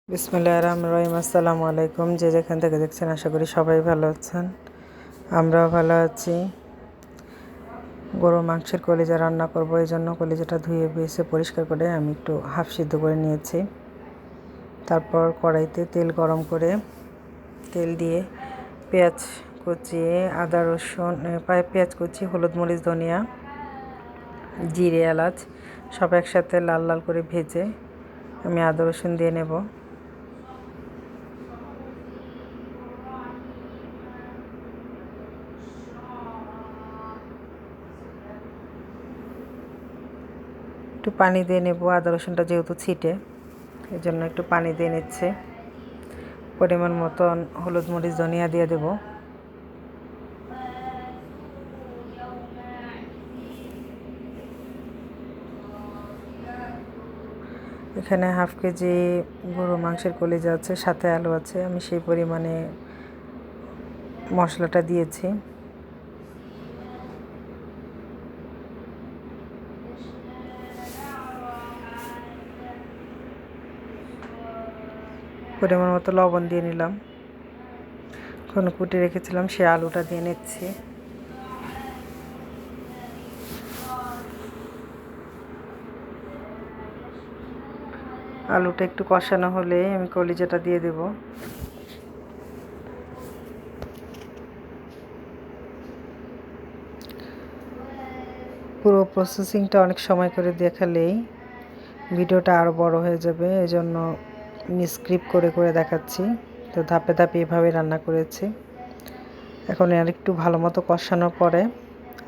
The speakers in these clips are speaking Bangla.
বিসমিল্লাহির রহমানির রহিম। আসসালামু আলাইকুম। যে যেখান থেকে দেখছেন আশা করি সবাই ভালো আছেন, আমরাও ভালো আছি। গরু মাংসের কলিজা রান্না করব, এই জন্য কলিজাটা ধুয়ে বেছে পরিষ্কার করে আমি একটু হাফ সিদ্ধ করে নিয়েছি। তারপর কড়াইতে তেল গরম করে তেল দিয়ে পেঁয়াজ কুচিয়ে, আদা রসুন, পেঁয়াজ কুচি, হলুদ মরিচ ধনিয়া জিরে এলাচ সব একসাথে লাল লাল করে ভেজে আমি আদা রসুন দিয়ে নেব। একটু পানি দিয়ে নেব, আদা রসুনটা যেহেতু ছিটে এই জন্য একটু পানি দিয়ে নিচ্ছে। পরিমাণ মতন হলুদ মরিচ ধনিয়া দিয়ে দেব। এখানে হাফ কেজি গরু মাংসের কলিজা আছে, সাথে আলু আছে, আমি সেই পরিমাণে মশলাটা দিয়েছি। পরিমাণ মতো লবণ দিয়ে নিলাম। কোনো কুটে রেখেছিলাম সে আলুটা দিয়ে নিচ্ছি। আলুটা একটু কষানো হলে আমি কলিজাটা দিয়ে দেব। পুরো প্রসেসিংটা অনেক সময় করে দেখালেই ভিডিওটা আরও বড় হয়ে যাবে, এই জন্য স্ক্রিপ্ট করে করে দেখাচ্ছি। তো ধাপে ধাপে এভাবে রান্না করেছি। এখন আর একটু ভালো মতো কষানোর পরে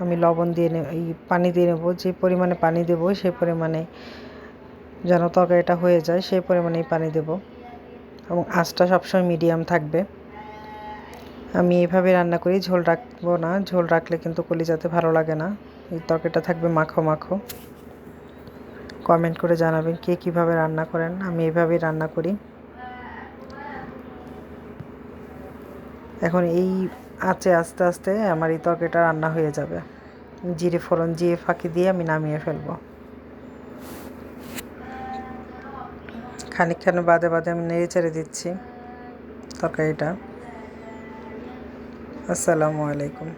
আমি লবণ দিয়ে এই পানি দিয়ে নেব। যে পরিমাণে পানি দেব সেই পরিমাণে যেন তরকারিটা হয়ে যায় সেই পরিমাণেই পানি দেব, এবং আঁচটা সবসময় মিডিয়াম থাকবে। আমি এইভাবে রান্না করি, ঝোল রাখবো না, ঝোল রাখলে কিন্তু কলিজাতে ভালো লাগে না। এই তরকারিটা থাকবে মাখো মাখো। কমেন্ট করে জানাবেন কে কীভাবে রান্না করেন, আমি এইভাবেই রান্না করি। এখন এই আঁচে আস্তে আস্তে আমার এই তরকারিটা রান্না হয়ে যাবে। জিরে ফোড়ন জিরে ফাঁকি দিয়ে আমি নামিয়ে ফেলবো। খানিকক্ষণ বাদে বাদে আমি নেড়ে চেড়ে দিচ্ছি তরকারিটা। আসসালামু আলাইকুম।